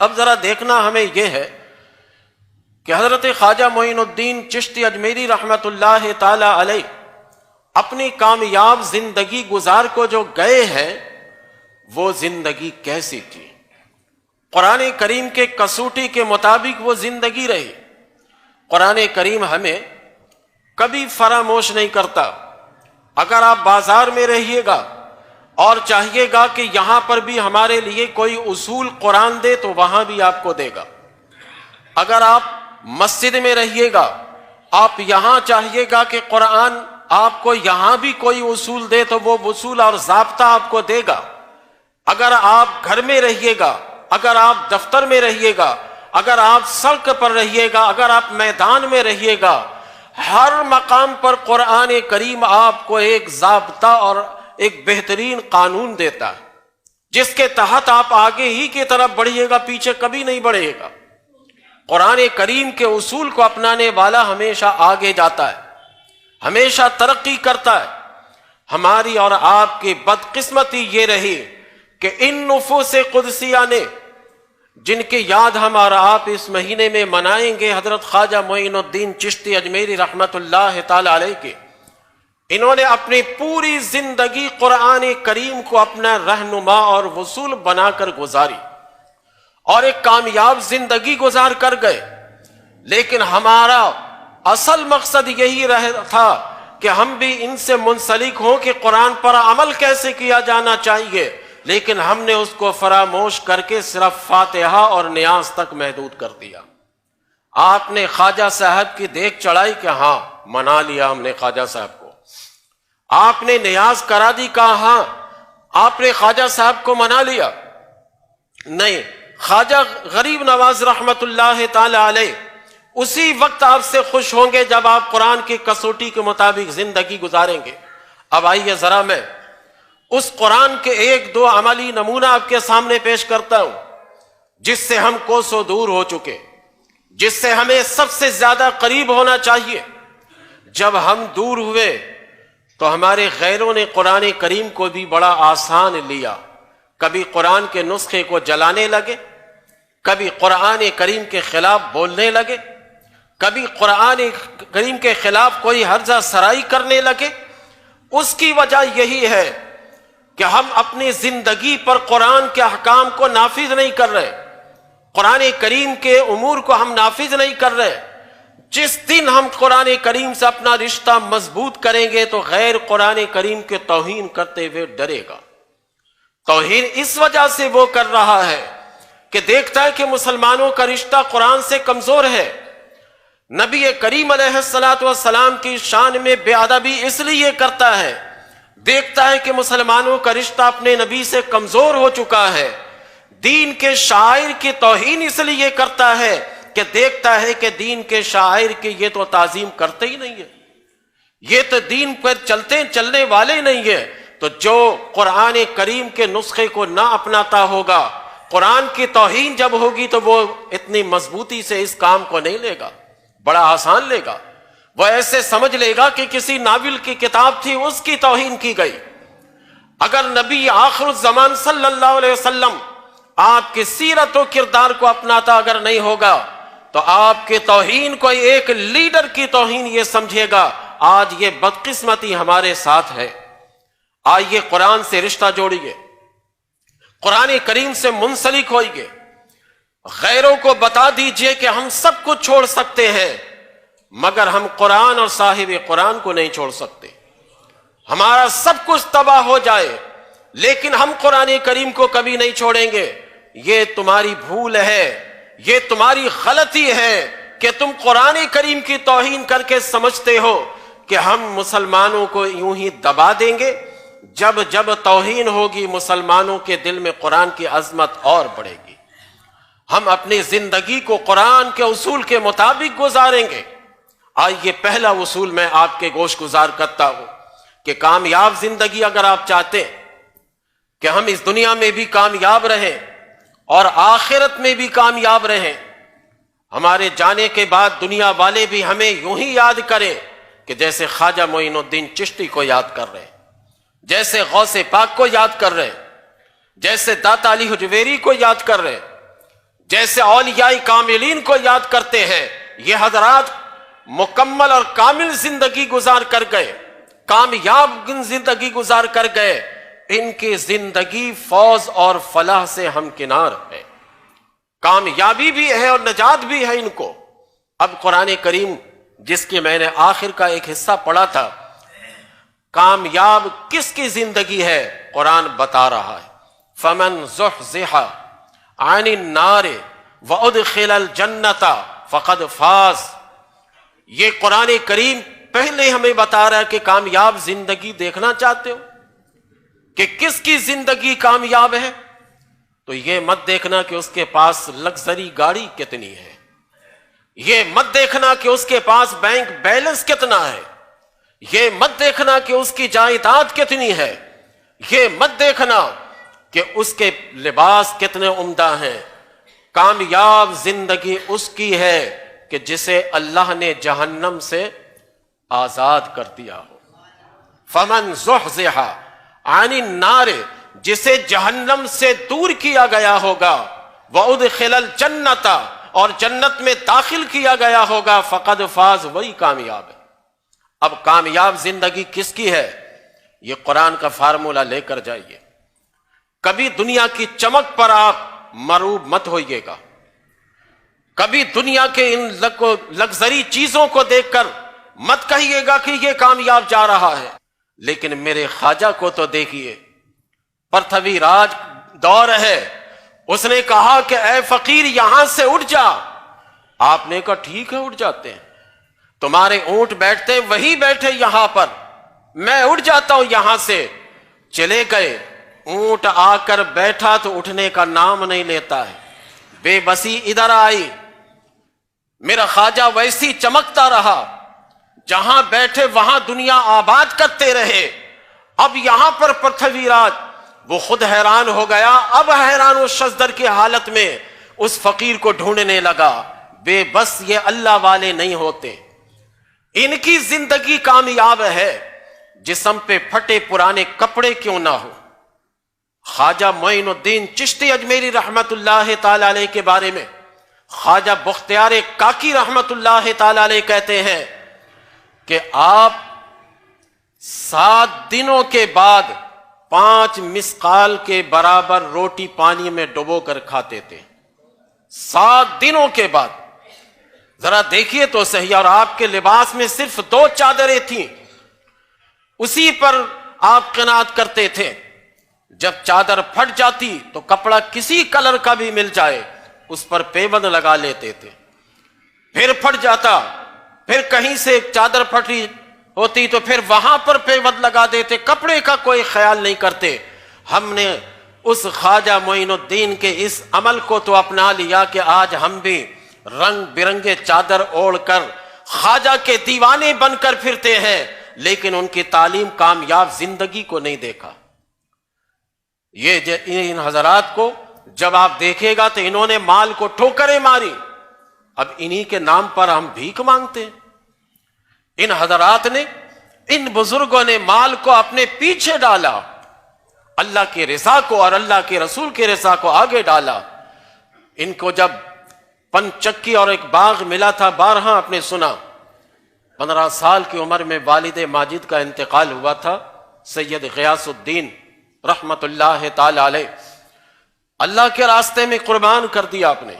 اب ذرا دیکھنا ہمیں یہ ہے کہ حضرت خواجہ معین الدین چشتی اجمیری رحمۃ اللہ تعالی علیہ اپنی کامیاب زندگی گزار کو جو گئے ہیں وہ زندگی کیسی تھی؟ قرآن کریم کے کسوٹی کے مطابق وہ زندگی رہی۔ قرآن کریم ہمیں کبھی فراموش نہیں کرتا۔ اگر آپ بازار میں رہیے گا اور چاہیے گا کہ یہاں پر بھی ہمارے لیے کوئی اصول قرآن دے تو وہاں بھی آپ کو دے گا۔ اگر آپ مسجد میں رہیے گا، آپ یہاں چاہیے گا کہ قرآن آپ کو یہاں بھی کوئی اصول دے تو وہ اصول اور ضابطہ آپ کو دے گا۔ اگر آپ گھر میں رہیے گا، اگر آپ دفتر میں رہیے گا، اگر آپ سڑک پر رہیے گا، اگر آپ میدان میں رہیے گا، ہر مقام پر قرآن کریم آپ کو ایک ضابطہ اور ایک بہترین قانون دیتا ہے جس کے تحت آپ آگے ہی کی طرف بڑھیے گا، پیچھے کبھی نہیں بڑھے گا۔ قرآن کریم کے اصول کو اپنانے والا ہمیشہ آگے جاتا ہے، ہمیشہ ترقی کرتا ہے۔ ہماری اور آپ کی بدقسمتی یہ رہی کہ ان نفوس قدسیہ نے، جن کی یاد ہم اور آپ اس مہینے میں منائیں گے، حضرت خواجہ معین الدین چشتی اجمیری رحمۃ اللہ تعالی علیہ کے، انہوں نے اپنی پوری زندگی قرآن کریم کو اپنا رہنما اور وصول بنا کر گزاری اور ایک کامیاب زندگی گزار کر گئے۔ لیکن ہمارا اصل مقصد یہی رہا تھا کہ ہم بھی ان سے منسلک ہوں کہ قرآن پر عمل کیسے کیا جانا چاہیے، لیکن ہم نے اس کو فراموش کر کے صرف فاتحہ اور نیاز تک محدود کر دیا۔ آپ نے خواجہ صاحب کی دیکھ چڑھائی کہ ہاں منا لیا ہم نے خواجہ صاحب کو، آپ نے نیاز کرا دی کہا ہاں آپ نے خواجہ صاحب کو منا لیا۔ نہیں، خواجہ غریب نواز رحمت اللہ تعالی علیہ اسی وقت آپ سے خوش ہوں گے جب آپ قرآن کی کسوٹی کے مطابق زندگی گزاریں گے۔ اب آئیے ذرا میں اس قرآن کے ایک دو عملی نمونہ آپ کے سامنے پیش کرتا ہوں جس سے ہم کوسوں دور ہو چکے، جس سے ہمیں سب سے زیادہ قریب ہونا چاہیے۔ جب ہم دور ہوئے تو ہمارے غیروں نے قرآن کریم کو بھی بڑا آسان لیا، کبھی قرآن کے نسخے کو جلانے لگے، کبھی قرآن کریم کے خلاف بولنے لگے، کبھی قرآن کریم کے خلاف کوئی ہرزہ سرائی کرنے لگے۔ اس کی وجہ یہی ہے کہ ہم اپنی زندگی پر قرآن کے احکام کو نافذ نہیں کر رہے، قرآن کریم کے امور کو ہم نافذ نہیں کر رہے۔ جس دن ہم قرآن کریم سے اپنا رشتہ مضبوط کریں گے تو غیر قرآن کریم کے توہین کرتے ہوئے ڈرے گا۔ توہین اس وجہ سے وہ کر رہا ہے کہ دیکھتا ہے کہ مسلمانوں کا رشتہ قرآن سے کمزور ہے۔ نبی کریم علیہ السلام کی شان میں بے ادبی اس لیے کرتا ہے، دیکھتا ہے کہ مسلمانوں کا رشتہ اپنے نبی سے کمزور ہو چکا ہے۔ دین کے شاعر کی توہین اس لیے کرتا ہے کہ دیکھتا ہے کہ دین کے شاعر کی یہ تو تعظیم کرتے ہی نہیں ہے، یہ تو دین پر چلنے والے نہیں ہے۔ تو جو قرآن کریم کے نسخے کو نہ اپناتا ہوگا، قرآن کی توہین جب ہوگی تو وہ اتنی مضبوطی سے اس کام کو نہیں لے گا، بڑا آسان لے گا۔ وہ ایسے سمجھ لے گا کہ کسی ناول کی کتاب تھی، اس کی توہین کی گئی۔ اگر نبی آخر الزمان صلی اللہ علیہ وسلم آپ کی سیرت و کردار کو اپناتا اگر نہیں ہوگا تو آپ کی توہین کو ایک لیڈر کی توہین یہ سمجھے گا۔ آج یہ بدقسمتی ہمارے ساتھ ہے۔ آئیے قرآن سے رشتہ جوڑیے، قرآن کریم سے منسلک ہوئیے، غیروں کو بتا دیجئے کہ ہم سب کچھ چھوڑ سکتے ہیں مگر ہم قرآن اور صاحب قرآن کو نہیں چھوڑ سکتے۔ ہمارا سب کچھ تباہ ہو جائے لیکن ہم قرآن کریم کو کبھی نہیں چھوڑیں گے۔ یہ تمہاری بھول ہے، یہ تمہاری غلطی ہے کہ تم قرآن کریم کی توہین کر کے سمجھتے ہو کہ ہم مسلمانوں کو یوں ہی دبا دیں گے۔ جب جب توہین ہوگی مسلمانوں کے دل میں قرآن کی عظمت اور بڑھے گی۔ ہم اپنی زندگی کو قرآن کے اصول کے مطابق گزاریں گے۔ آئیے پہلا اصول میں آپ کے گوش گزار کرتا ہوں کہ کامیاب زندگی اگر آپ چاہتے ہیں کہ ہم اس دنیا میں بھی کامیاب رہیں اور آخرت میں بھی کامیاب رہیں، ہمارے جانے کے بعد دنیا والے بھی ہمیں یوں ہی یاد کریں کہ جیسے خواجہ معین الدین چشتی کو یاد کر رہے ہیں، جیسے غوث پاک کو یاد کر رہے ہیں، جیسے داتا علی حجویری کو یاد کر رہے ہیں، جیسے اولیاء کاملین کو یاد کرتے ہیں، یہ حضرات مکمل اور کامل زندگی گزار کر گئے، کامیاب زندگی گزار کر گئے، ان کی زندگی فوز اور فلاح سے ہمکنار ہے، کامیابی بھی ہے اور نجات بھی ہے ان کو۔ اب قرآن کریم جس کی میں نے آخر کا ایک حصہ پڑھا تھا، کامیاب کس کی زندگی ہے قرآن بتا رہا ہے، فمن زحزح عن النار وادخل الجنۃ فقد فاز۔ یہ قرآن کریم پہلے ہمیں بتا رہا ہے کہ کامیاب زندگی دیکھنا چاہتے ہو کہ کس کی زندگی کامیاب ہے، تو یہ مت دیکھنا کہ اس کے پاس لگژری گاڑی کتنی ہے، یہ مت دیکھنا کہ اس کے پاس بینک بیلنس کتنا ہے، یہ مت دیکھنا کہ اس کی جائیداد کتنی ہے، یہ مت دیکھنا کہ اس کے لباس کتنے عمدہ ہیں۔ کامیاب زندگی اس کی ہے کہ جسے اللہ نے جہنم سے آزاد کر دیا ہو۔ فمن زحزح عن النار، جسے جہنم سے دور کیا گیا ہوگا، وادخل الجنۃ، اور جنت میں داخل کیا گیا ہوگا، فقد فاز، وہی کامیاب ہے۔ اب کامیاب زندگی کس کی ہے؟ یہ قرآن کا فارمولہ لے کر جائیے۔ کبھی دنیا کی چمک پر آپ مروب مت ہوئیے گا، کبھی دنیا کے ان لگژری چیزوں کو دیکھ کر مت کہیے گا کہ یہ کامیاب جا رہا ہے، لیکن میرے خواجہ کو تو دیکھیے، پرتھوی راج دور ہے، اس نے کہا کہ اے فقیر یہاں سے اٹھ جا، آپ نے کہا ٹھیک ہے اٹھ جاتے ہیں، تمہارے اونٹ بیٹھتے وہی بیٹھے یہاں پر، میں اٹھ جاتا ہوں یہاں سے۔ چلے گئے، اونٹ آ کر بیٹھا تو اٹھنے کا نام نہیں لیتا ہے، بے بسی ادھر آئی، میرا خواجہ ویسی چمکتا رہا، جہاں بیٹھے وہاں دنیا آباد کرتے رہے۔ اب یہاں پر پرتھوی راج وہ خود حیران ہو گیا، اب حیران و شزدر کی حالت میں اس فقیر کو ڈھونڈنے لگا۔ بے بس یہ اللہ والے نہیں ہوتے، ان کی زندگی کامیاب ہے، جسم پہ پھٹے پرانے کپڑے کیوں نہ ہو۔ خواجہ معین الدین چشتی اجمیری رحمت اللہ تعالی علیہ کے بارے میں خواجہ بختیار کاکی رحمت اللہ تعالی علیہ کہتے ہیں کہ آپ 7 دنوں کے بعد 5 مسقال کے برابر روٹی پانی میں ڈبو کر کھاتے تھے، 7 دنوں کے بعد۔ ذرا دیکھیے تو صحیح، اور آپ کے لباس میں صرف 2 چادریں تھیں، اسی پر آپ قناعت کرتے تھے۔ جب چادر پھٹ جاتی تو کپڑا کسی کلر کا بھی مل جائے اس پر پیبند لگا لیتے تھے، پھر پھٹ جاتا، پھر کہیں سے چادر پھٹی ہوتی تو پھر وہاں پر پیبند لگا دیتے، کپڑے کا کوئی خیال نہیں کرتے۔ ہم نے اس خواجہ معین الدین کے اس عمل کو تو اپنا لیا کہ آج ہم بھی رنگ برنگے چادر اوڑھ کر خواجہ کے دیوانے بن کر پھرتے ہیں، لیکن ان کی تعلیم کامیاب زندگی کو نہیں دیکھا۔ یہ ان حضرات کو جب آپ دیکھے گا تو انہوں نے مال کو ٹھوکریں ماری، اب انہی کے نام پر ہم بھیک مانگتے ہیں۔ ان حضرات نے، ان بزرگوں نے مال کو اپنے پیچھے ڈالا، اللہ کی رضا کو اور اللہ کے رسول کی رضا کو آگے ڈالا۔ ان کو جب پنچکی اور ایک باغ ملا تھا، بارہا آپ نے سنا، 15 سال کی عمر میں والد ماجد کا انتقال ہوا تھا، سید غیاث الدین رحمت اللہ تعالی علیہ، اللہ کے راستے میں قربان کر دیا آپ نے۔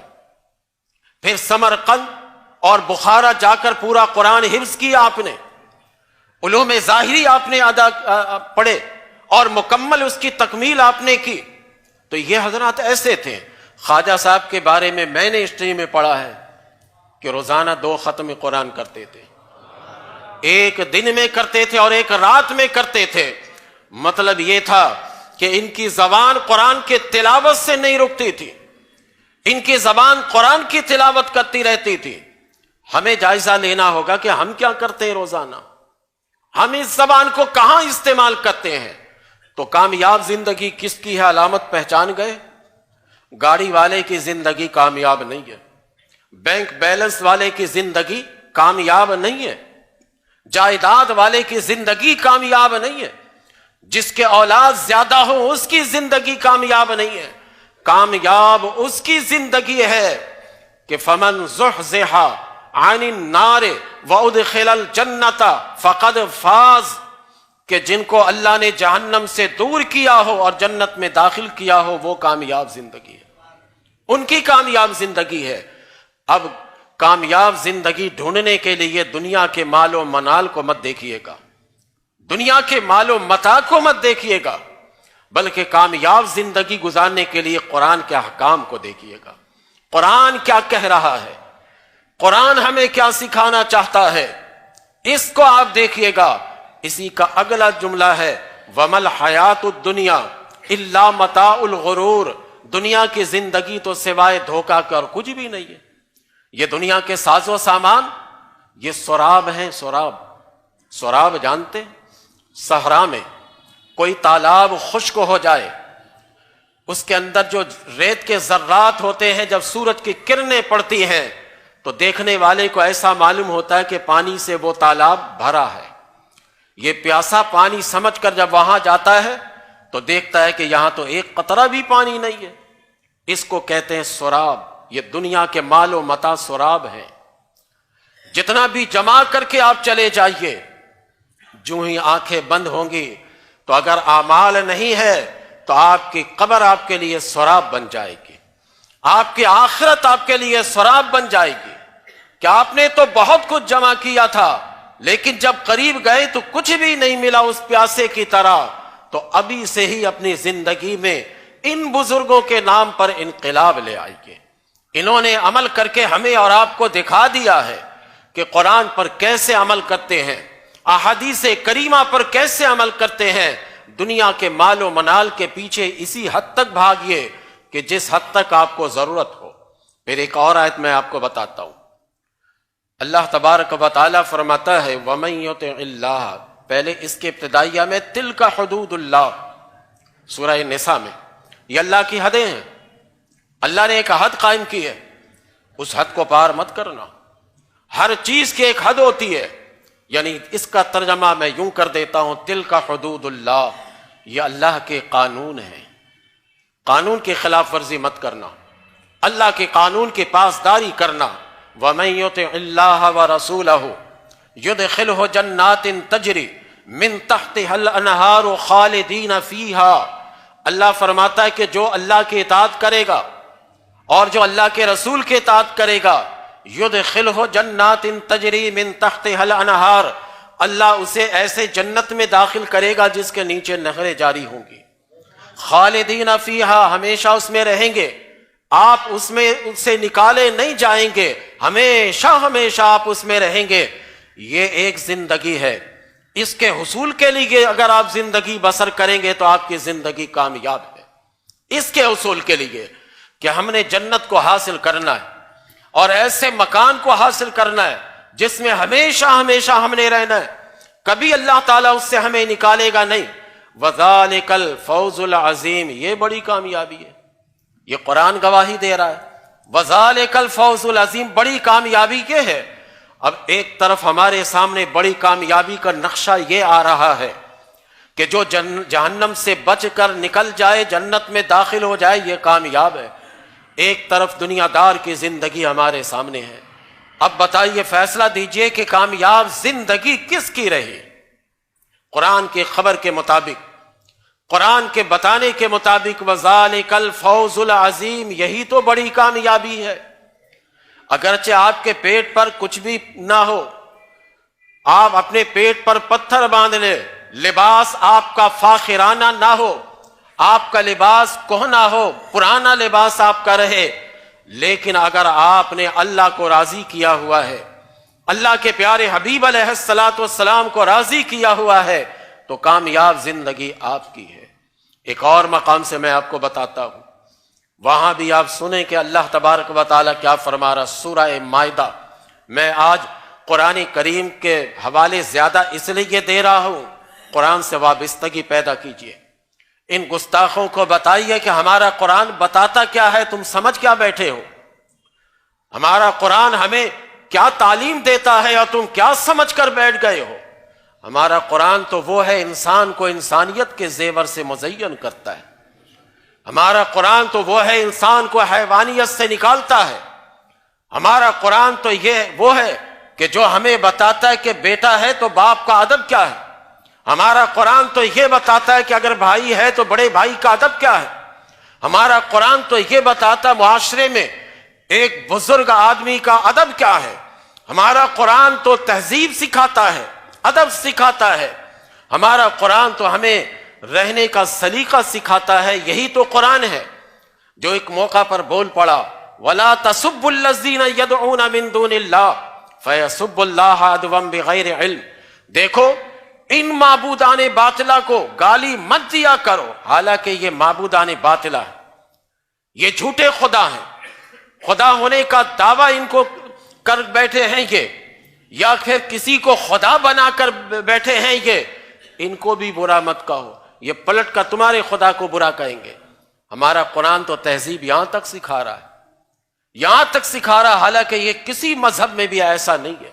پھر سمرقند اور بخارا جا کر پورا قرآن حفظ کیا آپ نے، علوم ظاہری آپ نے پڑھے اور مکمل اس کی تکمیل آپ نے کی۔ تو یہ حضرات ایسے تھے۔ خواجہ صاحب کے بارے میں میں نے ہسٹری میں پڑھا ہے کہ روزانہ 2 ختم قرآن کرتے تھے، ایک دن میں کرتے تھے اور ایک رات میں کرتے تھے۔ مطلب یہ تھا کہ ان کی زبان قرآن کے تلاوت سے نہیں رکتی تھی، ان کی زبان قرآن کی تلاوت کرتی رہتی تھی۔ ہمیں جائزہ لینا ہوگا کہ ہم کیا کرتے ہیں روزانہ، ہم اس زبان کو کہاں استعمال کرتے ہیں۔ تو کامیاب زندگی کس کی ہے، علامت پہچان گئے؟ گاڑی والے کی زندگی کامیاب نہیں ہے، بینک بیلنس والے کی زندگی کامیاب نہیں ہے، جائیداد والے کی زندگی کامیاب نہیں ہے، جس کے اولاد زیادہ ہو اس کی زندگی کامیاب نہیں ہے۔ کامیاب اس کی زندگی ہے کہ فمن زحزح عن النار وادخل الجنۃ فقد فاز، کہ جن کو اللہ نے جہنم سے دور کیا ہو اور جنت میں داخل کیا ہو وہ کامیاب زندگی ہے، ان کی کامیاب زندگی ہے۔ اب کامیاب زندگی ڈھونڈنے کے لیے دنیا کے مال و منال کو مت دیکھیے گا، دنیا کے مال و متاع کو مت دیکھیے گا، بلکہ کامیاب زندگی گزارنے کے لیے قرآن کے احکام کو دیکھیے گا۔ قرآن کیا کہہ رہا ہے، قرآن ہمیں کیا سکھانا چاہتا ہے، اس کو آپ دیکھیے گا۔ اسی کا اگلا جملہ ہے وَمَا الْحَيَاةُ الدُّنْيَا إِلَّا مَتَاعُ الْغُرُورِ، دنیا کی زندگی تو سوائے دھوکہ کے اور کچھ بھی نہیں ہے۔ یہ دنیا کے ساز و سامان یہ سراب ہیں، سراب، سراب جانتے ہیں؟ صحرا میں کوئی تالاب خشک ہو جائے، اس کے اندر جو ریت کے ذرات ہوتے ہیں، جب سورج کی کرنیں پڑتی ہیں تو دیکھنے والے کو ایسا معلوم ہوتا ہے کہ پانی سے وہ تالاب بھرا ہے۔ یہ پیاسا پانی سمجھ کر جب وہاں جاتا ہے تو دیکھتا ہے کہ یہاں تو ایک قطرہ بھی پانی نہیں ہے۔ اس کو کہتے ہیں سراب۔ یہ دنیا کے مال و متاع سراب ہیں، جتنا بھی جمع کر کے آپ چلے جائیے، جو ہی آنکھیں بند ہوں گی تو اگر اعمال نہیں ہے تو آپ کی قبر آپ کے لیے سراب بن جائے گی، آپ کی آخرت آپ کے لیے سراب بن جائے گی کہ آپ نے تو بہت کچھ جمع کیا تھا لیکن جب قریب گئے تو کچھ بھی نہیں ملا اس پیاسے کی طرح۔ تو ابھی سے ہی اپنی زندگی میں ان بزرگوں کے نام پر انقلاب لے آئیے۔ انہوں نے عمل کر کے ہمیں اور آپ کو دکھا دیا ہے کہ قرآن پر کیسے عمل کرتے ہیں، احادیث کریمہ پر کیسے عمل کرتے ہیں۔ دنیا کے مال و منال کے پیچھے اسی حد تک بھاگیے کہ جس حد تک آپ کو ضرورت ہو۔ پھر ایک اور آیت میں آپ کو بتاتا ہوں، اللہ تبارک و تعالیٰ فرماتا ہے وَمَن يُطِعِ اللَّهَ، پہلے اس کے ابتدائیہ میں تِلْكَ حُدُودُ اللَّهِ، سورہ نساء میں یہ اللہ کی حدیں ہیں، اللہ نے ایک حد قائم کی ہے، اس حد کو پار مت کرنا۔ ہر چیز کی ایک حد ہوتی ہے، یعنی اس کا ترجمہ میں یوں کر دیتا ہوں تِلْكَ حُدُودُ اللَّهِ، یہ اللہ کے قانون ہیں، قانون کی خلاف ورزی مت کرنا، اللہ کے قانون کی پاسداری کرنا۔ وَمَن يُطِعِ اللَّهَ وَرَسُولَهُ يُدْخِلْهُ جَنَّاتٍ تَجْرِي مِن تَحْتِهَا الْأَنْهَارُ خَالِدِينَ فِيهَا، اللہ فرماتا ہے کہ جو اللہ کی اطاعت کرے گا اور جو اللہ کے رسول کی اطاعت کرے گا، يُدْخِلْهُ جَنَّاتٍ تَجْرِي مِن تَحْتِهَا الْأَنْهَارُ، اللہ اسے ایسے جنت میں داخل کرے گا جس کے نیچے نہریں جاری ہوں گی، خالدین فیہا، ہمیشہ اس میں رہیں گے، آپ اس میں اس سے نکالے نہیں جائیں گے، ہمیشہ ہمیشہ آپ اس میں رہیں گے۔ یہ ایک زندگی ہے، اس کے حصول کے لیے اگر آپ زندگی بسر کریں گے تو آپ کی زندگی کامیاب ہے۔ اس کے حصول کے لیے کہ ہم نے جنت کو حاصل کرنا ہے اور ایسے مکان کو حاصل کرنا ہے جس میں ہمیشہ ہمیشہ ہم نے رہنا ہے، کبھی اللہ تعالیٰ اس سے ہمیں نکالے گا نہیں۔ وَذَلِكَ الْفَوْزُ الْعَظِيمُ، یہ بڑی کامیابی ہے، یہ قرآن گواہی دے رہا ہے۔ وَذَلِكَ الْفَوْزُ الْعَظِيمُ، بڑی کامیابی یہ ہے۔ اب ایک طرف ہمارے سامنے بڑی کامیابی کا نقشہ یہ آ رہا ہے کہ جو جہنم سے بچ کر نکل جائے، جنت میں داخل ہو جائے، یہ کامیاب ہے۔ ایک طرف دنیا دار کی زندگی ہمارے سامنے ہے۔ اب بتائیے، فیصلہ دیجئے کہ کامیاب زندگی کس کی رہی؟ قرآن کی خبر کے مطابق، قرآن کے بتانے کے مطابق وَذَلِكَ الْفَوْزُ الْعَظِيمُ، یہی تو بڑی کامیابی ہے۔ اگرچہ آپ کے پیٹ پر کچھ بھی نہ ہو، آپ اپنے پیٹ پر پتھر باندھ لیں، لباس آپ کا فاخرانہ نہ ہو، آپ کا لباس کہنا ہو، پرانا لباس آپ کا رہے، لیکن اگر آپ نے اللہ کو راضی کیا ہوا ہے، اللہ کے پیارے حبیب علیہ السلام کو راضی کیا ہوا ہے، تو کامیاب زندگی آپ کی ہے۔ ایک اور مقام سے میں آپ کو بتاتا ہوں، وہاں بھی آپ سنیں کہ اللہ تبارک و تعالیٰ کیا فرما رہا۔ سورہ مائدہ، میں آج قرآن کریم کے حوالے زیادہ اس لیے دے رہا ہوں، قرآن سے وابستگی پیدا کیجئے۔ ان گستاخوں کو بتائیے کہ ہمارا قرآن بتاتا کیا ہے، تم سمجھ کیا بیٹھے ہو؟ ہمارا قرآن ہمیں کیا تعلیم دیتا ہے اور تم کیا سمجھ کر بیٹھ گئے ہو؟ ہمارا قرآن تو وہ ہے انسان کو انسانیت کے زیور سے مزین کرتا ہے، ہمارا قرآن تو وہ ہے انسان کو حیوانیت سے نکالتا ہے. ہمارا قرآن تو وہ ہے کہ جو ہمیں بتاتا ہے کہ بیٹا ہے تو باپ کا ادب کیا ہے. ہمارا قرآن تو یہ بتاتا ہے کہ اگر بھائی ہے تو بڑے بھائی کا ادب کیا ہے. ہمارا قرآن تو یہ بتاتا ہے معاشرے میں ایک بزرگ آدمی کا ادب کیا ہے. ہمارا قرآن تو تہذیب سکھاتا ہے، ادب سکھاتا ہے. ہمارا قرآن تو ہمیں رہنے کا سلیقہ سکھاتا ہے. یہی تو قرآن ہے جو ایک موقع پر بول پڑا وَلَا تَسُبُّوا الَّذِينَ يَدْعُونَ مِن دُونِ اللَّهِ فَيَسُبُّوا اللَّهَ عَدْوًا بِغَيْرِ عِلْمٍ. دیکھو ان معبودان باطلہ کو گالی مت دیا کرو، حالانکہ یہ معبودان باطلہ ہے، یہ جھوٹے خدا ہیں. خدا ہونے کا دعویٰ ان کو کر بیٹھے ہیں یہ، یا پھر کسی کو خدا بنا کر بیٹھے ہیں یہ. ان کو بھی برا مت کہو، یہ پلٹ کر تمہارے خدا کو برا کہیں گے. ہمارا قرآن تو تہذیب یہاں تک سکھا رہا ہے، یہاں تک سکھا رہا، حالانکہ یہ کسی مذہب میں بھی ایسا نہیں ہے.